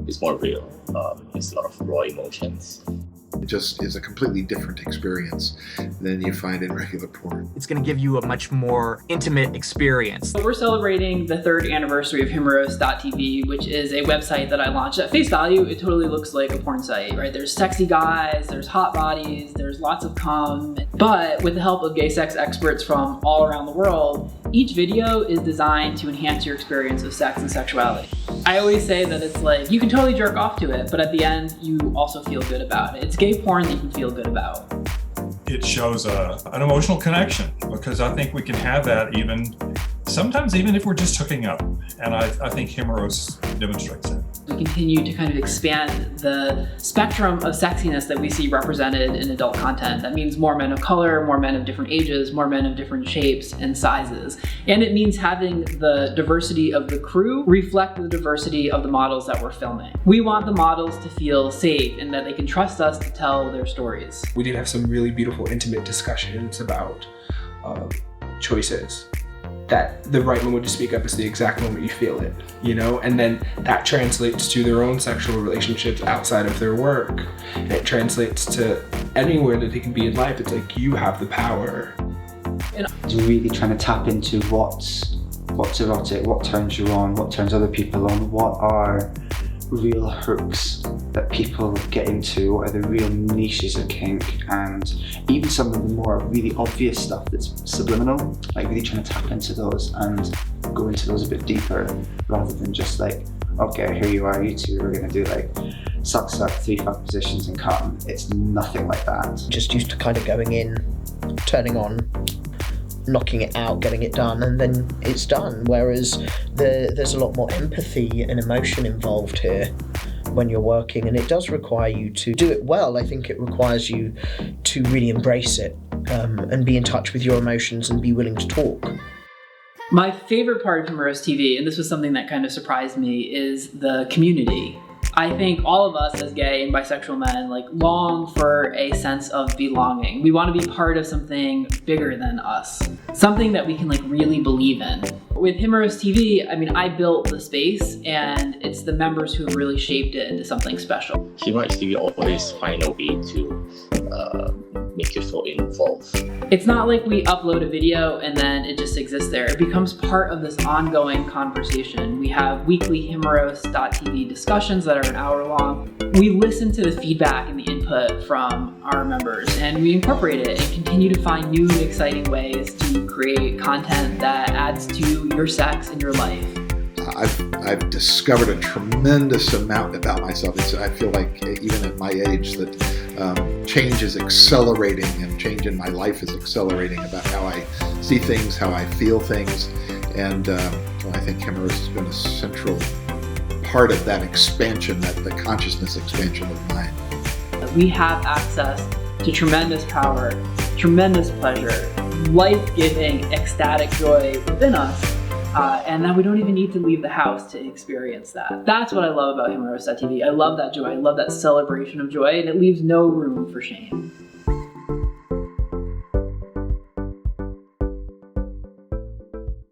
It's more real. It's a lot of raw emotions. It just is a completely different experience than you find in regular porn. It's going to give you a much more intimate experience. So we're celebrating the 3rd anniversary of Himeros.tv, which is a website that I launched. At face value, it totally looks like a porn site, right? There's sexy guys, there's hot bodies, there's lots of cum. But with the help of gay sex experts from all around the world, each video is designed to enhance your experience of sex and sexuality. I always say that it's like, you can totally jerk off to it, but at the end, you also feel good about it. It's gay porn that you can feel good about. It shows an emotional connection, because I think we can have that sometimes even if we're just hooking up. And I think Himeros demonstrates that. We continue to kind of expand the spectrum of sexiness that we see represented in adult content. That means more men of color, more men of different ages, more men of different shapes and sizes. And it means having the diversity of the crew reflect the diversity of the models that we're filming. We want the models to feel safe and that they can trust us to tell their stories. We did have some really beautiful, intimate discussions about choices. That the right moment to speak up is the exact moment you feel it, you know? And then that translates to their own sexual relationships outside of their work. And it translates to anywhere that they can be in life. It's like, you have the power. We're really trying to tap into what's erotic, what turns you on, what turns other people on, what are real hooks that people get into, what are the real niches of kink, and even some of the more really obvious stuff that's subliminal, like really trying to tap into those and go into those a bit deeper, rather than just like, okay, here you are, you two are gonna do like suck, 3-5 positions and come. It's nothing like that. Just used to kind of going in, turning on, knocking it out, getting it done, and then it's done. Whereas there's a lot more empathy and emotion involved here when you're working, and it does require you to do it well. I think it requires you to really embrace it and be in touch with your emotions and be willing to talk. My favorite part of Himeros TV, and this was something that kind of surprised me, is the community. I think all of us as gay and bisexual men like long for a sense of belonging. We want to be part of something bigger than us, something that we can like really believe in. With Himeros TV, I mean, I built the space, and it's the members who have really shaped it into something special. Himeros TV always find a way to make you feel involved. It's not like we upload a video and then it just exists there. It becomes part of this ongoing conversation. We have weekly Himeros.tv discussions that are an hour long. We listen to the feedback and the input from our members, and we incorporate it and continue to find new and exciting ways to create content that adds to your sex and your life. I've discovered a tremendous amount about myself. I feel like even at my age that change is accelerating, and change in my life is accelerating about how I see things, how I feel things, and I think Himeros has been a central part of that expansion, the consciousness expansion of mine. We have access to tremendous power, tremendous pleasure, life-giving, ecstatic joy within us. And that we don't even need to leave the house to experience that. That's what I love about Himeros.tv. I love that joy, I love that celebration of joy, and it leaves no room for shame.